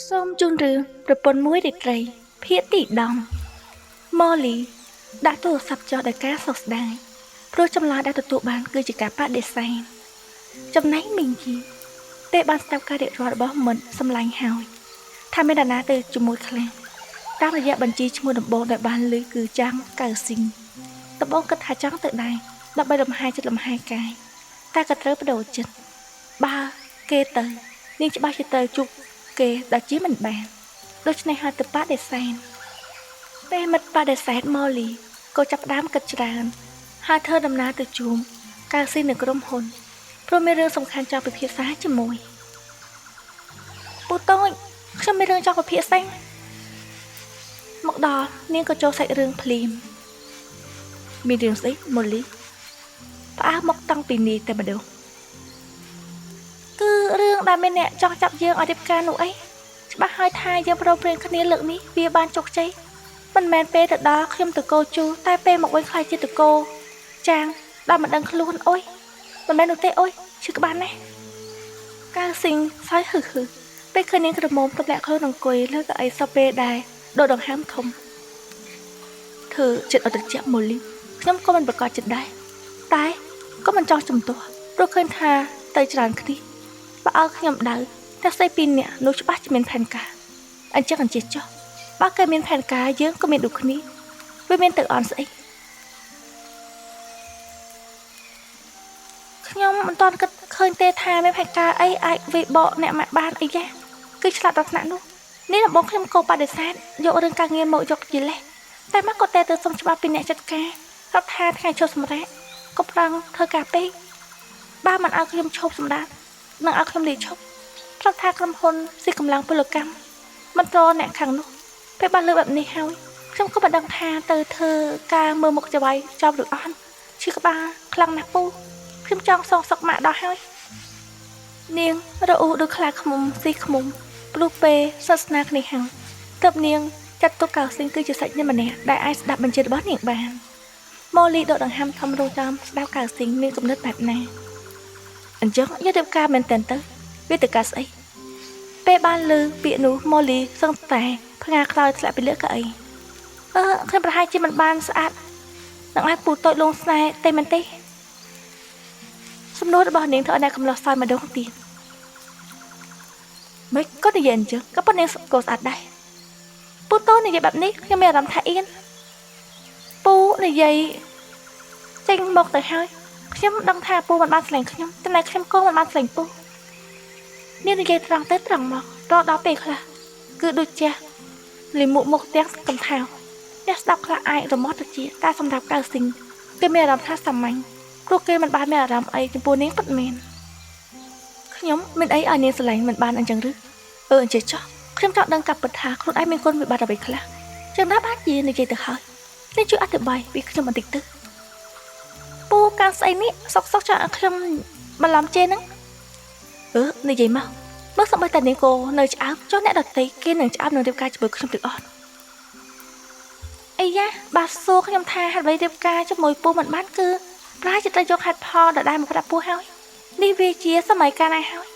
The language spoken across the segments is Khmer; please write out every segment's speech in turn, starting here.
សូមជូនរឿងប្រពន្ធមួយរាត្រីភាគទី10ម៉ូលីដាក់ទូរស័ព្ទចុះដោយការសោកស្ដាយព្រោះចម្លើយដែលទទួលបានគឺជាការបដិសេធចំណែកមីងជីទេបានស្ដាប់ការរៀបរាប់របស់មិត្តសម្លាញ់ហើយថាមានតាណាទៅជាមួយខ្លាំងតាមរយៈបញ្ជីឈ្មោះដំបូងដែលបានលើគឺចាំងកៅស៊ីងដំបូងគិតថាចង់ទៅដែរដើម្បីលំហែចិត្តលំហែកាយតែក៏ត្រូវបដូរចិត្តបើគេទៅនាងច្បាស់ជាត្រូវជួបគេដែលជាមិនបានដូច្នេះហើយទៅបដិសេធពេលមិត្តបដិសេធម៉ូលីក៏ចាប់ផ្ដើមគិតច្រើនហើយធ្វើដំណើរទៅជួបកៅស៊ីនៅក្រុមហ៊ុនព្រោះមានរឿងសំខាន់ចង់ពិភាក្សាជាមួយពូតូចខ្ញុំមានរឿងចង់ពិភាក្សាមកដល់នាងក៏ចូលសាច់រឿងភ្លាមមានរឿងស្អីម៉ូលីផ្អើលមកតាំងពីនេះតែម្ដងគឺរឿងដែលមានអ្នកចង់ចាប់យើងឲ្យរៀបការនោះអីច្បាស់ហើយថាយើងប្រំព្រៀងគ្នាលើកនេះវាបានជោគជ័យមិនមែនពេលទៅដល់ខ្ញុំទៅកោជូតែពេលមកវិញខ្លាចជាទៅកោចាងដល់មិនដឹងខ្លួនអុយមិនមែននោះទេអុយឈឺក្បាលណាស់កាស៊ីងសើចហឺពេលឃើញនាងក្រមុំទម្លាក់ខ្លួនអង្គុយលើកៅអីសពពេលដែរដកដង្ហើមធំធ្វើចិត្តអត់ត្រជាក់ម៉ូលីខ្ញុំក៏មិនប្រកាសចិត្តដែរតែក៏មិនចង់ជំទាស់ព្រោះឃើញថាទៅច្រើនគ្នាបើឲ្យខ្ញុំដៅតែស្អីពីរនាក់នោះច្បាស់ជាមានផែនការអញ្ចឹងអញ្ចេះចុះបើគេមានផែនការយើងក៏មានដូចគ្នាវាមានទៅអន់ស្អីខ្ញុំមិនទាន់គិតឃើញទេថាមានផែនការអីអាចវិបកអ្នកមកបានអីយ៉ាគឺឆ្លាតដល់ថ្នាក់នោះនេះដំបងខ្ញុំក៏បដិសេធយករឿងការងារមកយកជាលេសតែមកក៏តែទៅសុំច្បាប់ពីអ្នកចាត់ការរាប់ថាថ្ងៃចូលសម្រាប់ក៏ប្រឹងធ្វើការពេកបើមិនឲ្យខ្ញុំឈប់សម្រាប់នឹងឲ្យខ្ញុំលាឈប់ព្រោះថាក្រុមហ៊ុនស៊ីកម្លាំងពលកម្មមិនត្រអ្នកខាងនោះពេលបានលើបែបនេះហើយខ្ញុំក៏មិនដឹងថាទៅធ្វើការមើលមុខចៅវាយចប់ឬអត់ឈឺក្បាលខ្លាំងណាស់ពូខ្ញុំចង់សងសឹកម៉ាក់ដល់ហើយនាងរអ៊ូដូចខ្លាឃ្មុំស៊ីឃ្មុំព្រោះពេលសាសនាគ្នាហើយទើបនាងចាត់ទុកកៅស៊ីងគឺជាសាច់ញាតិម្នាក់ដែលអាចស្ដាប់បញ្ជារបស់នាងបានម៉ូលីដកដង្ហើមធំរងចាំស្ដាប់កៅស៊ីងមានគំនិតបែបណាអញ្ចឹងយករៀបការមែនតើទៅវាទៅការស្អីពេលបានលើពាក្យនោះម៉ូលីសឹងតែផ្ងាខ្លោចធ្លាក់ពីលើកៅអីខ្ញុំប្រហែលជាមិនបានស្អាតនឹងឲ្យពូតូចលងស្នេហ៍ទេមែនទេសំណួររបស់នាងធ្វើឲ្យអ្នកកំឡោះសើចម្ដងទៀតមិនក៏និយាយអញ្ចឹងក៏ប៉ុន្តែក៏ស្អាតដែរពូតូចនិយាយបែបនេះខ្ញុំមានអារម្មណ៍ថាអៀនពូនិយាយចេញមកទៅហើយខ្ញុំដឹងថាពូមិនបានស្លែងខ្ញុំតែខ្ញុំក៏មិនបានស្លែងពូនេះនិយាយត្រង់ទៅត្រង់មកដល់ពេលខ្លះគឺដូចជាលិមុខមុខទាំងកំថៅអ្នកស្ដាប់ខ្លះអាចរមាស់ទៅជាតែសម្រាប់កៅស៊ីងគេមានអារម្មណ៍ថាសាមញ្ញព្រោះគេមិនបានមានអារម្មណ៍អីចំពោះនាងពិតមែនខ្ញុំមានអីឲ្យនាងស្រឡាញ់មិនបានអញ្ចឹងឬអញ្ចឹងចុះខ្ញុំចង់ដឹងកាប់ពិតថាខ្លួនឯងមានគុណវិបត្តិអ្វីខ្លះចឹងណាបានជានិយាយទៅហើយនេះជួយអធិប្បាយពីខ្ញុំបន្តិចទៅពូកាំងស្អីនេះសុកចង់ឲ្យខ្ញុំបន្លំជេរហ្នឹងនិយាយមកបើសម្បីតែនាងក៏នៅឆ្អើមចុះអ្នកដតីគេនឹងឆ្អើមនឹងរៀបការជាមួយខ្ញុំទាំងអស់អីយ៉ាបាទសួរខ្ញុំថាហេតុអ្វីរៀបការជាមួយពូមិនបានគឺប្រហែលជាត្រូវយកហេតុផលដដែលមកប្រាប់ពូហើយនេះវាជាសម័យកាលណាហើយ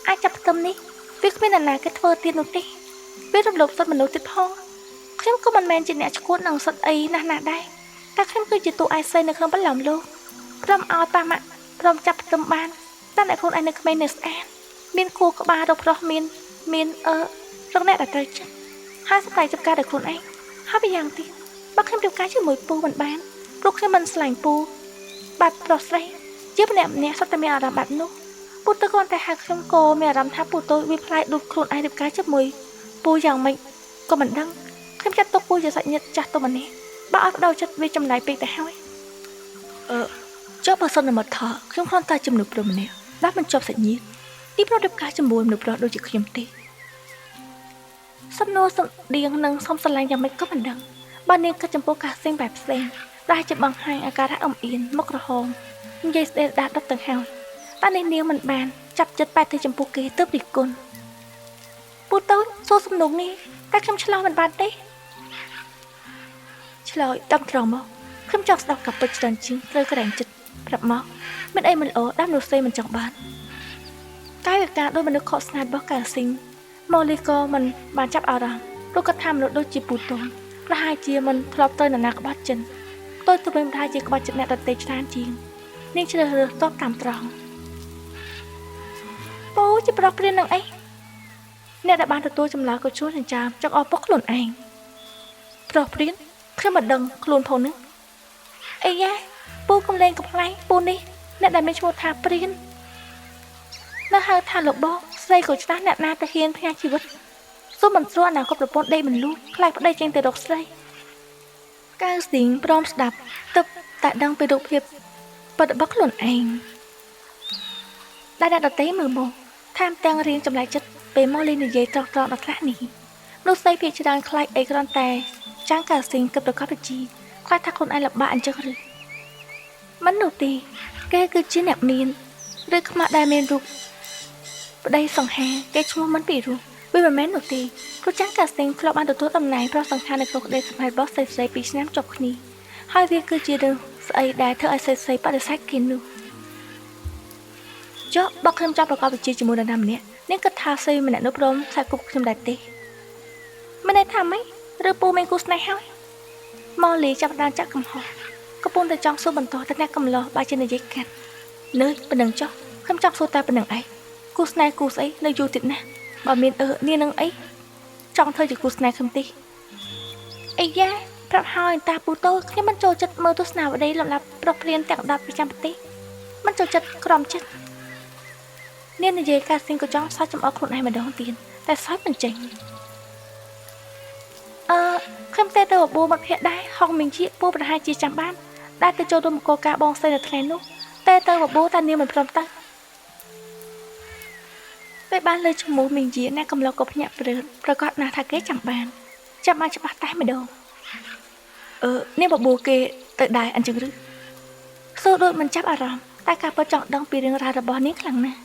អាចចាប់ផ្ទឹមនេះវាគ្មាននរណាគេធ្វើទៀតនោះទេវារំលោភសិទ្ធិមនុស្សទៀតផងខ្ញុំក៏មិនមែនជាអ្នកឈួតនឹងសិទ្ធិអីណាស់ណាដែរតែខ្ញុំគឺជាតួឯកស្រីនៅក្នុងបល្លំលោកព្រមឲ្យប៉ាម៉ាក់ព្រមចាប់ផ្ទឹមបានតែអ្នកខ្លួនឯងនៅក្មេងនៅស្អាតមានគូក្បាលរកប្រុសមានរកអ្នកដែលត្រូវចិត្តហើយសម្រាប់ចាប់ការដល់ខ្លួនឯងហើយពីយ៉ាងទៀតបើខ្ញុំរៀបការជាមួយពូមិនបានព្រោះខ្ញុំមិនស្លាញ់ពូបាត់ប្រុសស្រីជាម្នាក់សុទ្ធតែមានអារម្មណ៍បែបនោះពូទៅគ្រាន់តែហៅខ្ញុំក៏មានអារម្មណ៍ថាពូទៅវាផ្លាយដូចខ្លួនឯងរៀបការជាមួយពូយ៉ាងម៉េចក៏មិនដឹងខ្ញុំចាត់ទុកពូជាសាច់ញាតិចាស់ទុំម្នាក់បើឲ្យបដូរចិត្តវាចម្លែកពេកទៅហើយចុះបើសិនមកថខ្ញុំគ្រាន់តែជំនួសព្រមម្នាក់ដែលមិនជាប់សាច់ញាតិនេះប្ររៀបការជាមួយមនុស្សប្រុសដូចជាខ្ញុំទេសំណួរសំដៀងនឹងសំស្រឡាញ់យ៉ាងម៉េចក៏មិនដឹងបើនាងគិតចំពោះការផ្សេងបែបផ្សេងដែលជាបង្ហាញអាការៈអំអៀនមុខក្រហមនិយាយស្ដីដាស់ដុតទាំងហើយតែនេះនាងមិនបានចាប់ចិត្តបែបទៅចំពោះគេទើបរិះគន់ពូតូចសួរសំណួរនេះតែខ្ញុំឆ្លើយមិនបានទេឆ្លើយតាមត្រង់មកខ្ញុំចង់ស្ដាប់កាពិតច្រើនជាងត្រូវក្រែងចិត្តប្រាប់មកមានអីមិនល្អដែលមនុស្សផ្សេងមិនចង់បានកាយវិការដោយមនុស្សខកស្ងាត់របស់កៅស៊ីង ម៉ូលីក៏មិនបានចាប់អារម្មណ៍ព្រោះគាត់ថាមនុស្សដូចជាពូតូនប្រហែលជាមិនធ្លាប់ទៅនរណាក្បត់ចិនtôiទៅវិញថាជាក្បត់ចិត្តអ្នកដទៃច្រើនជាងនាងជ្រើសរើសតបតាមត្រង់ពូជាប្រុសព្រាននឹងអីអ្នកដែលបានទទួលចម្លើយក៏ជួលចិញ្ចាមចង់អស់ពុកខ្លួនឯងប្រុសព្រានខ្ញុំមិនដឹងខ្លួនផងនឹងអីយ៉ាពូកុំលេងកំ pl ែងពូនេះអ្នកដែលមានឈ្មោះថាព្រាននៅហៅថាលោកបងស្រីក៏ច្បាស់អ្នកណាទៅហ៊ានផ្ញើជីវិតសូមមិនស្រួលអនាគតប្រពន្ធដេកមិនលូខ្លាចប្តីចេញទៅរកស្រីកៅស៊ីងព្រមស្ដាប់ទើបតែដឹងពីរូបភាពពិតរបស់ខ្លួនឯងដែលអ្នកដទៃមើលមកថែមទាំងរៀងចម្លែកចិត្តពេលមកលេងនិយាយត្រង់ៗដល់ខ្លះនេះនោះស្រីភាគច្រើនខ្លាចអីគ្រាន់តែចាំងកៅស៊ីងគិតប្រកបវិជ្ជាខ្លាចថាខ្លួនឯងលំបាកអញ្ចឹងឬមិននោះទេគេគឺជាអ្នកមានឬខ្មាស់ដែលមានរូបប្តីសង្ហាគេឈ្មោះមិនពីរោះវាមិនមែននោះទេព្រោះចាំងកាស្ទិងធ្លាប់បានទទួលតំណែងប្រសង្ខារនៅក្នុងក្តីសម្បត្តិរបស់ស្រីៗ2ឆ្នាំជាប់គ្នាហើយវាគឺជារឿងស្អីដែលធ្វើឲ្យស្រីៗបដិសេធគេនោះចុះបើខ្ញុំចាប់ប្រកបវិជ្ជាជាមួយនរណាម្នាក់នាងគិតថាស្រីម្នាក់នោះព្រមខ្សែគប់ខ្ញុំដែរទេមិនន័យថាម៉េចឬពូមានគូស្នេហ៍ហើយម៉ូលីចាប់ផ្ដើមចាក់កំហុសកំពុងតែចង់សួរបន្តទៅអ្នកកំឡោះបើជានិយាយកាត់លើប៉ុណ្ណឹងចុះខ្ញុំចង់សួរតែប៉ុណ្ណឹងឯងគូស្នេហ៍គូស្អីនៅយូរទៀតណាស់បើមាននាងនឹងអីចង់ធ្វើជាគូស្នេហ៍ខ្ញុំទេអីយ៉ាប្រាប់ហើយតាពូតូខ្ញុំមិនចូលចិត្តមើលទស្សនាវដ្តីលំដាប់ប្រុសព្រានទាំង10ប្រចាំប្រទេសមិនចូលចិត្តក្រំចិត្តនាងនិយាយកាស៊ីងក៏ចង់សើចចំអកខ្លួនឯងម្ដងទៀតតែសើចមិនចេញខ្ញុំតែទៅបបួលមិត្តភក្តិដែរហងមីងជាពូប្រហែលជាចាំបានដែលទៅចូលរួមមង្គលការបងស្រីនៅថ្ងៃនោះតែទៅបបួលតែនាងមិនព្រមទៅពេលបានលើឈ្មោះមីងជាអ្នកកំឡុកក៏ភ្ញាក់ព្រឺប្រកាសណាស់ថាគេចាំបានច្បាស់តែម្ដងនាងបបួលគេទៅដែរអញ្ចឹងឬសួរដូចមិនចាប់អារម្មណ៍តែការពិតចង់ដឹងពីរឿងរ៉ាវរបស់នាងខ្លាំងណាស់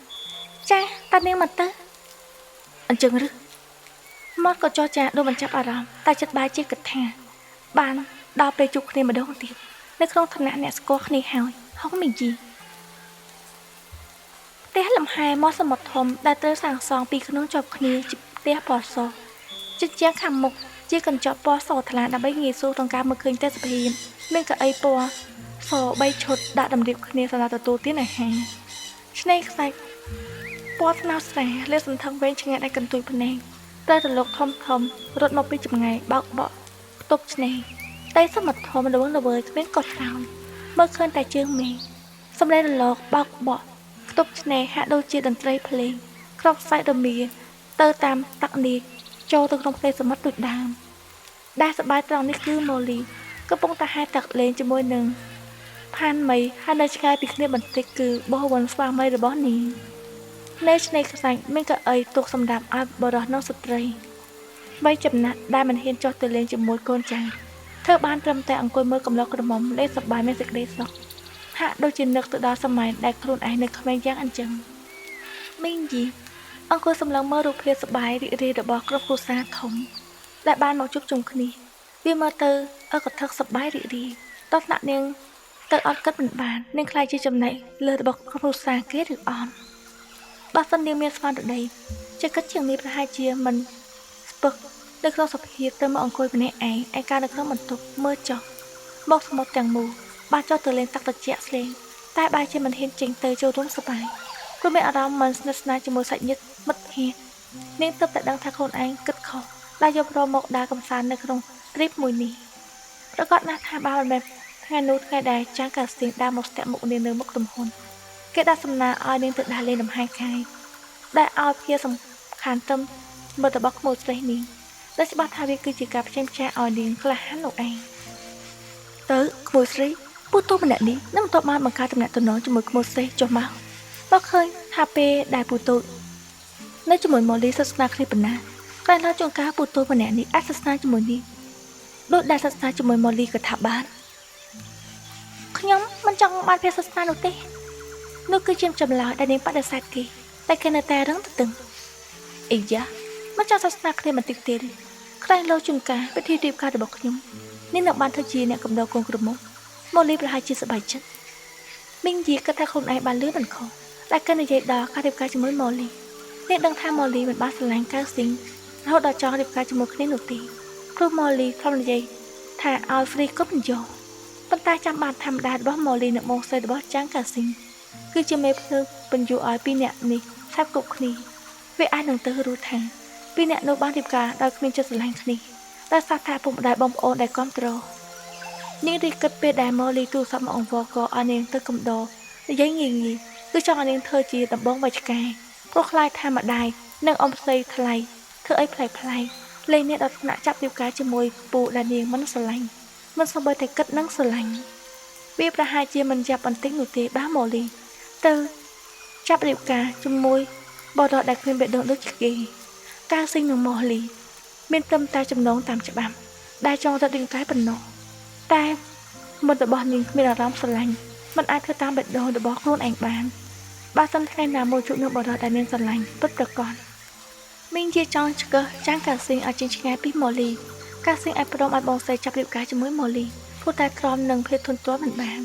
ចាតើនាងមកទៅអញ្ចឹងឬមកក៏ចោះចាដូចមិនចាប់អារម្មណ៍តែចិត្តបែរជាគិតថាបានដល់ពេលជួបគ្នាម្ដងទៀតនៅក្នុងឋានៈអ្នកស្គាល់គ្នាហើយហងមីងជីផ្ទះលំហែមកសមុទ្រធំដែលត្រូវសាងសង់ពីក្នុងជាប់គ្នាជាផ្ទះពណ៌សជញ្ជាំងខាងមុខជាកញ្ចក់ពណ៌សថ្លាដើម្បីងាយស្រួលក្នុងការមើលឃើញទេសភាពមានកៅអីពណ៌ស3ឈុតដាក់តម្រៀបគ្នាសម្រាប់ទទួលទានអាហារឆ្នេរខ្សាច់ពណ៌ត្នោតស្រាលលាតសន្ធឹងវែងឆ្ងាយដែលកន្ទុយភ្នែកតែរលកធំរត់មកពីចម្ងាយបោកបក់ផ្ទប់ឆ្នេរតែសមុទ្រធំល្វឹងល្វើយគ្មានកត់ក្រោយមើលឃើញតែជើងមេឃសំឡេងរលកបោកបក់ផ្ទប់ឆ្នេរហាក់ដូចជាតន្ត្រីភ្លេងក្រោកខ្សែរមៀទៅតាមតាក់នីចូលទៅក្នុងផ្ទៃសមុទ្រដូចដើមដែលសប្បាយត្រង់នេះគឺម៉ូលីកំពុងតែហែលទឹកលេងជាមួយនឹងផានមីហើយនៅឆ្ងាយពីគ្នាបន្តិចគឺបោះវ៉ាន់ស្វាមីរបស់នាងនៅឆ្នេរខ្សាច់មានកៅអីទុកសម្រាប់ឲ្យបរិះនិងស្ត្រីបីចំណាត់ដែលមិនហ៊ានចុះទៅលេងជាមួយកូនចៅធ្វើបានត្រឹមតែអង្គុយមើលកំឡុកក្រមុំលេងសប្បាយមានសេចក្តីសុខហាក់ដូចជានឹកទៅដល់សម័យដែលខ្លួនឯងនៅក្មេងយ៉ាងអញ្ចឹងមីងយីអង្គុយសម្លឹងមើលរូបភាពសប្បាយរីករាយរបស់ក្រុមគ្រួសារធំដែលបានមកជួបជុំគ្នាវាមើលទៅកថឹកសប្បាយរីករាយតោះថ្នាក់នាងទៅអត់គិតមិនបាននាងខ្លាចជាចំណែកលើរបស់ក្រុមគ្រួសារគេឬអត់បើសិននាងមានស្មារតីជាគិតជាងនេះប្រហែលជាមិនស្ពឹកនៅក្នុងសភាពទៅមកអង្គុយម្នាក់ឯងឯកានៅក្នុងបន្ទប់មើលចុះមកសមុទ្រទាំងមូលបានចុះទៅលេងទឹកត្រជាក់ស្លេងតែបែរជាមិនហ៊ានចេញទៅចូលរួមសប្បាយព្រោះមានអារម្មណ៍មិនស្និទ្ធស្នាលជាមួយសាច់ញាតិមិត្តភក្តិនាងទើបតែដឹងថាខ្លួនឯងគិតខុសដែលយកប្រមកដើរកំសាន្តនៅក្នុងទ្រីបមួយនេះប្រកាសណាស់ថាបើមិនមែនថ្ងៃនោះថ្ងៃដែលចាស់កាស្ទីងដើរមកស្ទាក់មុខនាងនៅមុខទំហុនគេដាក់សំណើឲ្យនាងទៅដើរលេងលំហែកាយដែលឲ្យភាសំខាន់ត្រឹមមើលរបស់ក្មួយស្រីនាងដែលច្បាស់ថាវាគឺជាការផ្ចេញផ្ចាកឲ្យនាងក្លាហាននោះឯងទៅក្មួយស្រីពូទូម្នាក់នេះនឹងបន្ទាប់បានបង្កើតទំនាក់ទំនងជាមួយក្មួយស្រីចុះមកឃើញថាពេលដែលពូទូនៅជាមួយម៉ូលីសិក្សាគ្នាប៉ុណ្ណាក្រោយឡើងជួនកាលពូទូម្នាក់នេះអាចសិក្សាជាមួយនេះដូចដែលសិក្សាជាមួយម៉ូលីក៏ថាបានខ្ញុំមិនចង់បានភាពសិក្សានោះទេនោះគឺជាចម្លើយដែលនាងបដិសេធគេតែគេនៅតែរឹងទទឹងអីយ៉ាមិនចង់សិក្សាគ្នាបន្តិចទេក្រោយលោកជួនកាលពិធីរៀបការរបស់ខ្ញុំនាងនឹងបានធ្វើជាអ្នកកំដរកូនក្រមុំម៉ូលីប្រហែលជាសប្បាយចិត្តមីងយីគិតថាខ្លួនឯងបានលឿនមិនខុសតែគេនិយាយដល់ការរៀបការជាមួយម៉ូលី អ្នកដឹងថាម៉ូលីមិនបានស្រឡាញ់កៅស៊ីងរហូតដល់ចង់រៀបការជាមួយគ្នានោះទេព្រោះម៉ូលីធ្លាប់និយាយថាឲ្យហ្វ្រីក៏មិនយកប៉ុន្តែចាំបានធម្មតារបស់ម៉ូលីនៅបងស្រីរបស់ចាងកៅស៊ីងគឺជាមេភ្លើងបញ្យល់ឲ្យពីរអ្នកនេះឆាប់គ្រប់គ្នាវាអាចនឹងទៅรู้ថាពីរអ្នកនោះបានរៀបការដោយគ្មានចិត្តស្រឡាញ់គ្នាដោយសារតែពុកម្ដាយបងប្អូនដែលគ្រប់គ្រងនាងរីគិតពេលដែលម៉ូលីទូរស័ព្ទមកអង្វរក៏ឲ្យនាងទៅកំដរនិយាយងាយៗគឺចង់ឲ្យនាងធ្វើជាដំបងវិជ្ជការព្រោះខ្លាចថាម្ដាយនិងអ៊ំផ្សេងថ្លៃធ្វើអីប្លែកលេងនាងដល់ថ្នាក់ចាប់រៀបការជាមួយពូដែលនាងមិនស្រឡាញ់មិនសូម្បីតែគិតនឹងស្រឡាញ់វាប្រហែលជាមិនចាប់បន្តិចនោះទេបាទម៉ូលីទៅចាប់រៀបការជាមួយបរិយាដែលគ្មានបេះដូងដូចជាគេការស៊ីងនឹងម៉ូលីមានត្រឹមតែចំណងតាមច្បាប់ដែលចង់រត់រៀងកាយប៉ុណ្ណោះតែមុតរបស់នាងគ្មានអារម្មណ៍ស្រឡាញ់មិនអាចធ្វើតាមបេះដូងរបស់ខ្លួនឯងបានបើសិនថ្ងៃណាមួយជួបនឹងបរិយាដែលនាងស្រឡាញ់ពិតប្រាកដមីងជាចង់ឆ្កឹះចាំងកាស៊ីងឲ្យចេញឆ្ងាយពីម៉ូលីកាស៊ីងអាចព្រមឲ្យបងស្រីចាប់រៀបការជាមួយម៉ូលីព្រោះតែក្រំនឹងភាពធន់ទាត់មិនបាន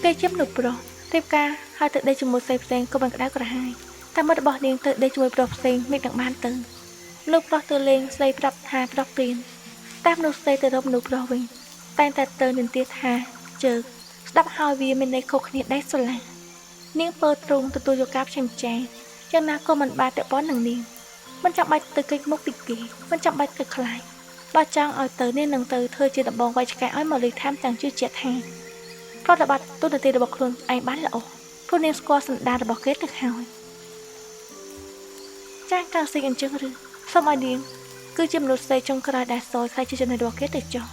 គេជាមនុស្សប្រុសរៀបការហើយទៅដេកជាមួយស្រីផ្សេងក៏មិនក្តៅក្រហាយតែមិត្តរបស់នាងទៅដេកជាមួយប្រុសផ្សេងមិននឹងបានទៅលោកប្រុសទៅលេងស្រីប្រាប់ថាប្រុសព្រានតែមនុស្សស្រីទៅរកមនុស្សប្រុសវិញតែងតែទៅនិយាយថាជើស្ដាប់ហើយវាមានន័យខុសគ្នាដែរស្រឡាញ់នាងពើទ្រង់ទទួលយកការផ្សេងចាយ៉ាងណាក៏មិនបានពាក់ព័ន្ធនឹងនាងមិនចាំបាច់ទៅកិច្ចមុខពីគេមិនចាំបាច់ទៅខ្លាចបើចង់ឲ្យទៅនាងនឹងទៅធ្វើជាដំបងវិជ្ជការឲ្យម៉ូលីថាមទាំងជឿជាក់ថាប្រតិបត្តិទូនាទីរបស់ខ្លួនឯងបានល្អព្រោះនាងស្គាល់សន្តានរបស់គេទៅហើយចាស់កាស៊ីអញ្ចឹងឬសូមឲ្យនាងគឺជាមនុស្សស្រីចុងក្រោយដែលសោយខ្លាចជាចំណុចរបស់គេទៅចុះ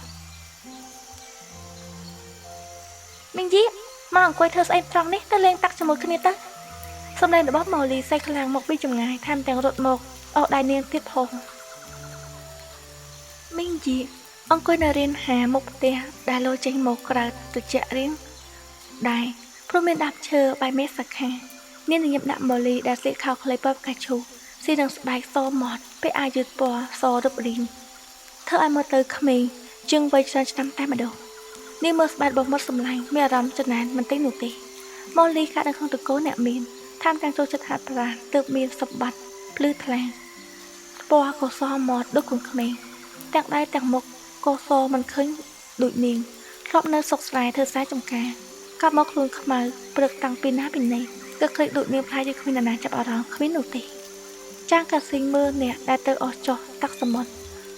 មីងជីមកអង្គុយធ្វើស្អីត្រង់នេះទៅលេងតាក់ជាមួយគ្នាទៅសម្លេងរបស់ម៉ូលីសេះខ្លាំងមកពីចម្ងាយថែមទាំងរត់មកអស់ដៃនាងទៀតផងមីងជីអង្គុយនៅរៀនហាមុខផ្ទះដែលលោចេញមកក្រៅត្រជាក់រៀងដែរព្រោះមានដាប់ឈើបែមេសាខានាងញញឹមដាក់ម៉ូលីដែលស្លៀកខោខ្លីពណ៌ផ្កាឈូកស៊ីនឹងស្បែកសម៉ត់ពេលអាយយឺតពណ៌សរឹបរីងធ្វើឲ្យមើលទៅក្មេងជាងវ័យច្រើនឆ្នាំតែម្ដងនាងមើលស្បែករបស់មាត់សម្លាញ់មានអារម្មណ៍ចំណានមិនតិចនោះទេម៉ូលីកាត់នៅក្នុងតកូលអ្នកមានថែមទាំងចូលចិត្តហាត់ប្រាណទើបមានសម្បត្តិភ្លឺថ្លាពណ៌ក៏សម៉ត់ដូចកូនក្មេងទាំងដៃទាំងមុខក៏សមិនឃើញដូចនាងធ្លាប់នៅសុកស្រែធ្វើស្រែចម្ការកាប់មកខ្លួនខ្មៅព្រឹកតាំងពីណាពីណីក៏ឃើញដូចនាងផ្លាយជាគ្មាននរណាចាប់អារម្មណ៍គ្មាននោះទេចាងកាស៊ីងមើលអ្នកដែលទៅអស់ចុះតាក់សមុទ្រ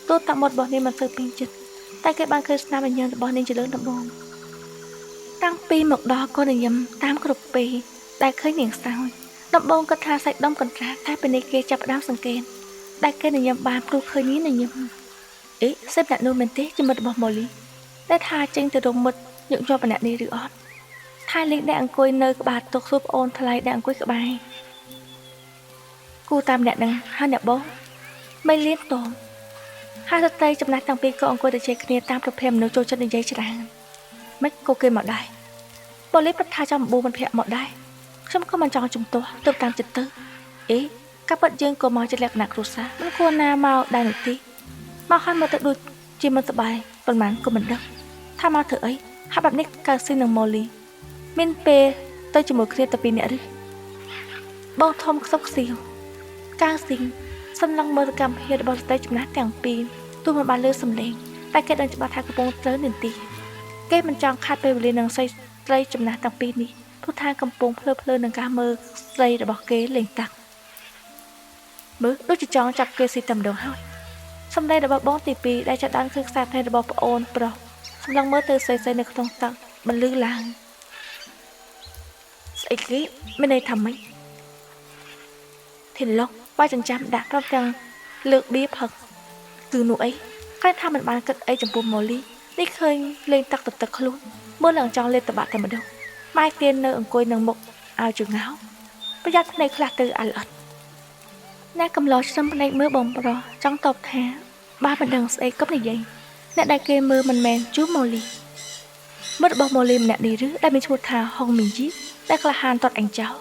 ទូតាក់មាត់របស់នាងមិនទៅពេញចិត្តតែគេបានឃើញស្នាមញញឹមរបស់នាងជាលើកដំបូងតាំងពីមកដល់ក៏ញញឹមតាមគ្រប់ពេលដែលឃើញនាងសោយដំបូងគាត់ថាសាច់ដុំកន្ត្រាតែពេលនេះគេចាប់ផ្ដើមសង្កេតដែលគេញញឹមបានព្រោះឃើញនាងញញឹមអេសិបអ្នកនោះមែនទេជាមិត្តរបស់ម៉ូលីតែថាចេញទៅរកមិត្តយកជាប់ម្នាក់នេះឬអត់ថាលេងដែលអង្គុយនៅក្បាលតុសួរប្អូនថ្លៃដែលអង្គុយក្បែរគូតាមអ្នកនឹងហើយអ្នកបងមិនលៀនតមហើយស្ត្រីចំណាស់ទាំងពីរក៏អង្គុយទៅជែកគ្នាតាមប្រភេទមនុស្សចូលចិត្តនិយាយច្រើនមិនក៏គេមកដែរប៉ូលីសប្រថាចាំបបួមិនភ័ក្រមកដែរខ្ញុំក៏មិនចង់ជំទាស់ទៅតាមចិត្តទៅអេកាប់ពិតយើងក៏មកជាលក្ខណៈគ្រួសារមិនគួរណាមកដែរនោះទេមកហើយមកទៅដូចជាមិនសប្បាយប៉ុន្មានក៏មិនដឹងថាមកធ្វើអីហើយបែបនេះកើស៊ីនឹងម៉ូលីមានពេលទៅជាមួយគ្នាតែពីរនាក់ឬបងធំខ្សឹបខ្សៀវកើស៊ីងសំឡងមើលកម្មវិធីរបស់ស្ត្រីចំណាស់ទាំងពីរទោះមិនបានលើសំឡេងតែគេដឹងច្បាស់ថាកំពុងត្រូវនាទីគេមិនចង់ខាត់ពេលវេលានឹងស្ត្រីចំណាស់ទាំងពីរនេះព្រោះថាកំពុងភ្លើនឹងការមើលស្រីរបស់គេលេងតាក់មើលដូចជាចង់ចាប់គេស៊ីតែម្ដងហើយសម្ដីរបស់បងទី2ដែលចាប់ដើមឃើញខ្សែភ្នែករបស់ប្អូនប្រុសសម្លឹងមើលទៅស្រីៗនៅក្នុងទឹកបន្លឺឡើងស្អីគេមានន័យថាម៉េចធានឡុកវាយចិញ្ចាំដាក់ប្រាប់ទាំងលើកបៀផឹកគឺនោះអីគេថាមិនបានគិតអីចំពោះម៉ូលីនេះឃើញលេងទឹកទៅទឹកខ្លួនមើលឡើងចង់លេបតបាក់តែម្ដងម៉ែគេនៅអង្គុយនឹងមុខឲ្យជងោប្រយ័ត្នភ្នែកខ្លះទៅអាល្អិតអ្នកកំឡោះឆ្លឹមភ្នែកមើលបងប្រុសចង់តបថាបើមិនដឹងស្អីក៏និយាយអ្នកដែលគេមើលមិនមែនជួម៉ូលីមិត្តរបស់ម៉ូលីម្នាក់នេះឬដែលមានឈ្មោះថាហុងមីងជីដែលក្លាហានទាត់អញចោល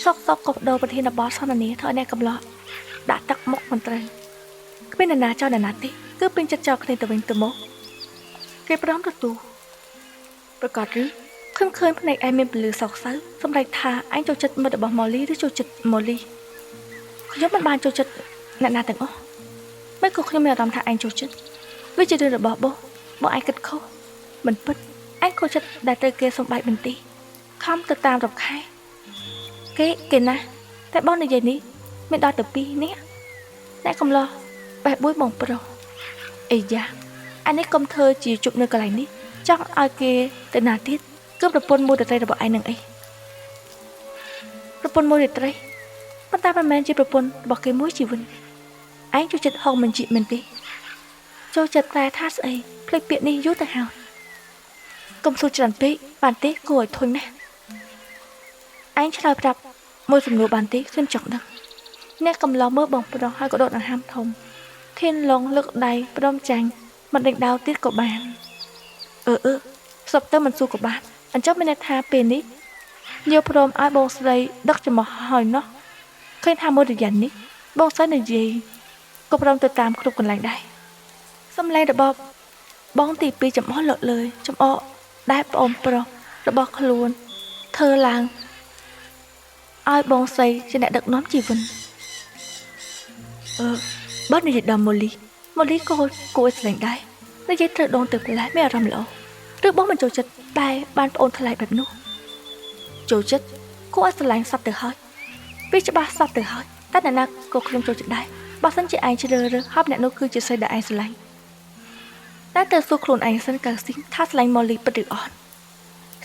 សុកក៏បដូរប្រធានបទសន្ទនាធ្វើឲ្យអ្នកកំឡោះដាក់ទឹកមុខមិនត្រូវគ្មាននរណាចោលនរណាទេគឺពេញចិត្តចោលគ្នាទៅវិញទៅមកគេព្រមទទួលប្រកាសឬខ្ញុំឃើញភ្នែកឯងមានពលឺសោកសៅសម្រាប់ថាអញចូលចិត្តមិត្តរបស់ម៉ូលីឬចូលចិត្តម៉ូលី ខ្ញុំមិនបានចូលចិត្តអ្នកណាទាំងអស់មិនក៏ខ្ញុំមានអារម្មណ៍ថាឯងចូលចិត្តវាជារឿងរបស់បងឯងគិតខុសមិនពិតឯងខូចចិត្តដែលត្រូវគេសំបែកបន្តិចខំទៅតាមរកខែគេណាស់តែបងនិយាយនេះមានដល់ទៅ2នាក់អ្នកកំឡោះបេះបួយបងប្រុសអីយ៉ាអានេះកុំធ្វើជាជប់នៅកន្លែងនេះចង់ឲ្យគេទៅណាទៀតគឺប្រពន្ធមួយរាត្រីរបស់ឯងនឹងអីប្រពន្ធមួយរាត្រីប៉ុន្តែមិនមែនជាប្រពន្ធរបស់គេមួយជីវិតឯងចូលចិត្តហងមិនជីមែនទេចូលចិត្តតែថាស្អីភ្លេចពាក្យនេះយូរទៅហើយកុំសួរច្រើនពេកបានទេគួរឲ្យធុញណាស់ឯងឆ្លើយប្រាប់មួយសំណួរបានទេខ្ញុំចង់ដឹងអ្នកកំឡោះមើលបងប្រុសហើយក៏ដកដង្ហើមធំធានឡងលើកដៃព្រមចាញ់មិនដេញដោលទៀតក៏បានសពទៅមិនសួរក៏បានអញ្ចឹងមានន័យថាពេលនេះញៀវព្រមឲ្យបងស្រីដឹកចំោះហើយណោះឃើញថាមួយរយៈនេះបងស្រីនិយាយក៏ព្រមទៅតាមគ្រប់កន្លែងដែរសំឡេងរបស់បងទី2ចំអកលក់លើយចំអកដែលប្អូនប្រុសរបស់ខ្លួនធ្វើឡើងឲ្យបងស្រីជាអ្នកដឹកនាំជីវិតបើនិយាយដល់ម៉ូលីក៏គួរស្រឡាញ់ដែរនិយាយត្រូវដងទៅផ្លែមានអារម្មណ៍ល្អឬបងមិនចូលចិត្តដែរបានប្អូនថ្លៃបែបនោះចូលចិត្តគួរឲ្យស្រឡាញ់សត្វទៅហើយវាច្បាស់សត្វទៅហើយតែអ្នកណាក៏ខ្ញុំចូលចិត្តដែរបើសិនជាឯងជ្រើសរើសហើយអ្នកនោះគឺជាស្រីដែលឯងស្រឡាញ់តែទៅសួរខ្លួនឯងសិនកៅស៊ីថាស្រឡាញ់ម៉ូលីពិតឬអត់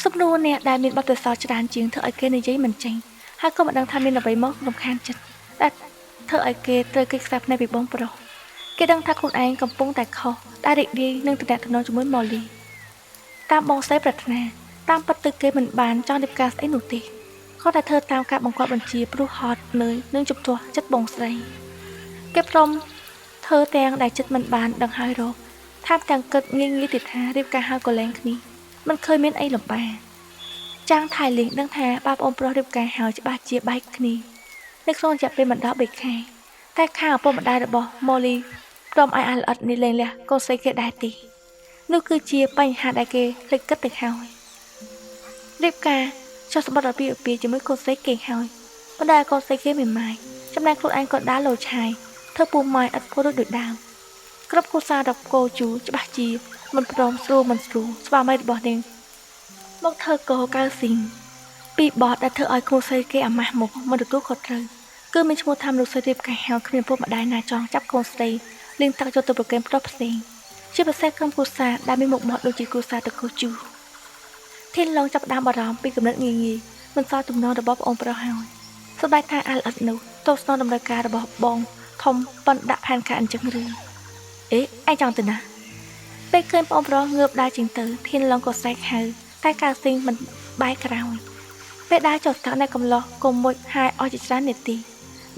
សំណួរអ្នកដែលមានបទពិសោធន៍ច្រើនជាងធ្វើឲ្យគេនិយាយមិនចេញហើយក៏មិនដឹងថាមានអ្វីមករំខានចិត្តតែធ្វើឲ្យគេត្រូវគេខ្សែភ្នែកពីបងប្រុសគេដឹងថាខ្លួនឯងកំពុងតែខុសតែរីករាយនឹងតំណែងជាមួយម៉ូលីតាមបងស្រីប្រាថ្នាតាមពិតទៅគេមិនបានចង់រៀបការស្អីនោះទេគាត់តែធ្វើតាមការបង្គាប់បញ្ជាព្រោះហត់នឿយនឹងជំទាស់ចិត្តបងស្រីគេព្រមធ្វើទាំងដែលចិត្តមិនបានដឹងហើយរកថែមទាំងគិតងាយទៀតថារៀបការហើយក៏លែងគ្នាមិនឃើញមានអីលំបាកចាងថៃលេងដឹងថាបាបអូនប្រុសរៀបការហើយច្បាស់ជាបែកគ្នានៅក្នុងរយៈពេលមិនដល់3ខែតែខាងឪពុកម្ដាយរបស់ម៉ូលីព្រមឲ្យអាល្អិតនេះលេងលះកូនស្រីគេដែរទីនោះគឺជាបញ្ហាដែលគេភ្លេចគិតទៅហើយរៀបការចោះសម្បត្តិរបៀបជាមួយកូនស្រីគេហើយប៉ុន្តែកូនស្រីគេមិនម៉ាយចំណែកខ្លួនឯងក៏ដើរលោឆាយធ្វើពូម៉ាយឥតពោះដូចដើមគ្រប់គូសារដល់គោជូច្បាស់ជាមិនព្រមស្រួលមិនស្រួលស្វាមីរបស់នាងមកធ្វើកោកៅស៊ីងពីបតដែលធ្វើឲ្យគូស្រីគេអាម៉ាស់មុខមិនទទួលខុសត្រូវគឺមានឈ្មោះថាមនុស្សរៀបការហៅគ្មានពុកម្ដាយណាចង់ចាប់កូនស្រីលៀងតាក់យកទៅប្រកែកប្រុសផ្សេងជាពិសេសក្រុមគូសារដែលមានមុខមាត់ដូចជាគូសារតកោជូធានឡងចាប់ដើមបារម្ភពីកំណត់ងាយមិនសល់ទំនងរបស់ប្អូនប្រុសហើយសម្ដេចថាអាល្អិតនោះតបស្នងតម្រូវការរបស់បងធំប៉ុនដាក់ផែនការអញ្ចឹងឬឯងចង់ទៅណាពេលឃើញប្អូនប្រុសងើបដើរជាងទៅធានឡងក៏ស្រែកហៅតែកាស៊ីងមិនបែកក្រោយពេលដើរចុះស្ថិតនៅកំឡោះក៏មុជហាយអស់ជាច្រើននាទី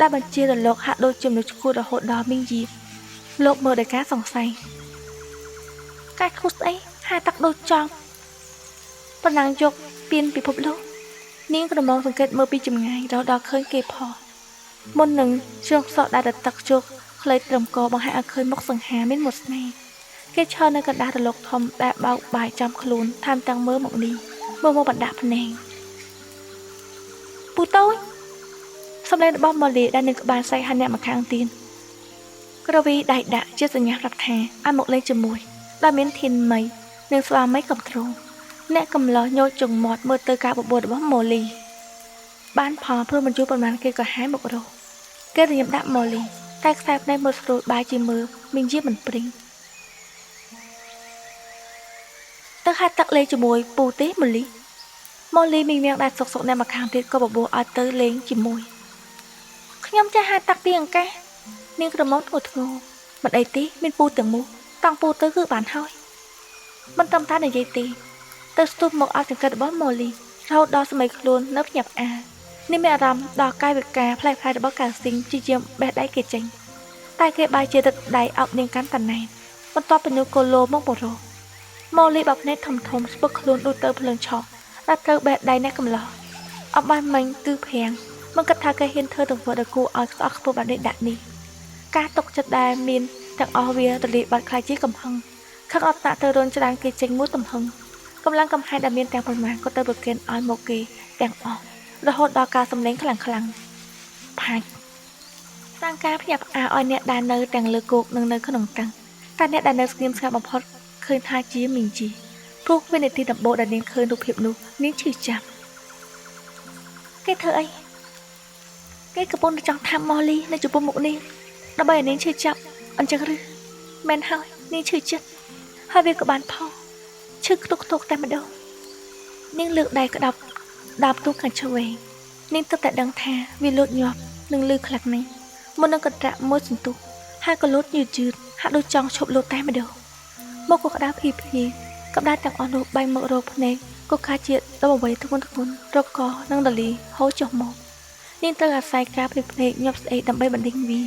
ដែលបញ្ជារលកហាក់ដូចជាមនុស្សឈួតរហូតដល់មីងយីលោកមើលដោយការសង្ស័យកាច់ខុសស្អីហាតាក់ដូចចង់ប៉ុណ្ណឹងយកពៀនពិភពលោកនាងក្រមុំសង្កេតមើលពីចម្ងាយរហូតដល់ឃើញគេផុសមុននឹងជ្រុងសក់ដែលទឹកជោគខ្លីត្រឹមកបង្ហាញឲ្យឃើញមុខសង្ហាមានមុតស្នេហ៍គេឈរនៅកណ្ដាលរលកធំដែលបោកបាយចាំខ្លួនថែមទាំងមើលមកនេះមើលមកបណ្ដាភ្នែកពូតូចសម្លេងរបស់ម៉ូលីដែលនៅក្បែរស្រីហើយអ្នកម្ខាងទៀតក្រវីដៃដាក់ជាសញ្ញាប្រាប់ថាឲ្យមកលេងជាមួយដែលមានធានមីនិងស្វាមីកំទ្រងអ្នកកំឡោះញោចចង្មាត់មើលទៅការបបួលរបស់ម៉ូលីបានផលព្រោះមិនជួបប៉ុន្មានគេក៏ហាយមករកគេរៀមដាក់ម៉ូលីតែខ្សែភ្នែកមើលស្រួលបាយជាមើលមីងជាមិនព្រីងទៅហាត់ទឹកលេងជាមួយពូទេម៉ូលីមីងដែលសុកអ្នកម្ខាងទៀតក៏បបួលឲ្យទៅលេងជាមួយខ្ញុំចាស់ហាត់ទឹកពីអង្កាសនាងក្រមុំធ្ងន់ធ្ងរមិនអីទេមានពូទាំងមូលតង់ពូទៅគឺបានហើយមិនត្រឹមតែនិយាយទេទៅស្ទុះមកឲ្យសង្កេតរបស់ម៉ូលីរហូតដល់ស្មីខ្លួននៅភ្ញាក់ផ្អើលនេះមានអារម្មណ៍ដល់កាយវិការផ្លែផ្លែរបស់កាស៊ីងជាជាបេះដៃគេចេញតែគេបាយជាទឹកដៃអោបនាងកាន់តណែនបន្ទាប់ពីនោះកូឡូមកបរោម៉ូលីបបភ្នែកធំស្ពឹកខ្លួនដូចទៅភ្លើងឆក់ដែលត្រូវបេះដៃអ្នកកំឡោះអបបានមិញគឺភាំងមិនគិតថាគេហ៊ានធ្វើទង្វើដល់គូឲ្យស្អកខ្ពស់បែបនេះដាក់នេះការຕົកចិត្តដែលមានទាំងអស់វារលាយបាត់ខ្លាចជាកំហឹងខឹងអត់តាក់ទៅរុនច្រានគេចេញមួយទំហឹងកម្លាំងកំហែងដែលមានទាំងប៉ុន្មានក៏ទៅប្រគិនឲ្យមកគេទាំងអស់រហូតដល់ការសម្លេងខ្លាំងផាច់ សាងការភ្ញាក់ផ្អើលឲ្យអ្នកដែលនៅទាំងលើគោកនិងនៅក្នុងតាំងតែអ្នកដែលនៅស្ងៀមស្ងាត់បំផុតឃើញថាជាមីងជីព្រោះវិនាទីដំបូងដែលនាងឃើញរូបភាពនោះនាងឈឺចាប់គេធ្វើអីគេកំពុងតែចង់ថាម៉ូលីនៅចំពោះមុខនាងដើម្បីឲ្យនាងឈឺចាប់អញ្ចឹងឬមែនហើយនាងឈឺចិត្តហើយវាក៏បានផងឈឺខ្ទុកតែម្ដងនាងលើកដៃក្តាប់ដាបទូខាងឆ្វេងនាងទើបតែដឹងថាវាលូតញាប់និងលឺខ្លាំងណាស់មុននឹងកន្ត្រាក់មួយសន្ទុះហើយក៏លូតយឺតហាក់ដូចចង់ឈប់លូតតែម្ដងមកក៏ក្តៅភីកំដៅទាំងអស់នោះបែកមករកភ្នែកក៏ខាជាដល់អ្វីធ្ងន់រកកនិងដលីហូរចុះមកនាងត្រូវអាស្រ័យការភ្នែកញាប់ស្អេកដើម្បីបណ្ដេញវា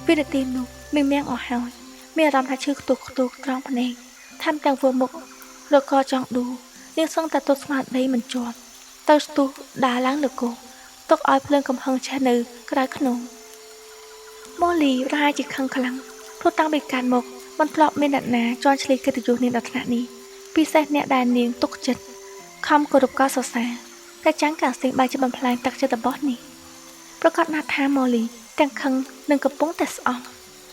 វិនាទីនោះមីមៀងអស់ហើយមានអារម្មណ៍ថាឈឺខ្ទុកត្រង់ភ្នែកថែមទាំងធ្វើមុខរកកចង់ដួលនាងសឹងតែទត់ស្មារតីមិនជាប់ទៅស្ទុះដើរឡើងលើគោទុកឲ្យភ្លើងកំហឹងឆេះនៅក្រៅខ្នងម៉ូលីប្រហែលជាខឹងខ្លាំងព្រោះតាំងពីកាលមកមិនធ្លាប់មានអ្នកណាជន់ឈ្លីកិត្តិយសនាងដល់ថ្នាក់នេះពិសេសអ្នកដែលនាងទុកចិត្តខំគោរពកោតសរសើរតែចាំងកាស្ទិងបែរជាបំផ្លាញទឹកចិត្តរបស់នេះប្រកាសណាស់ថាម៉ូលីទាំងខឹងនិងកំពុងតែស្អប់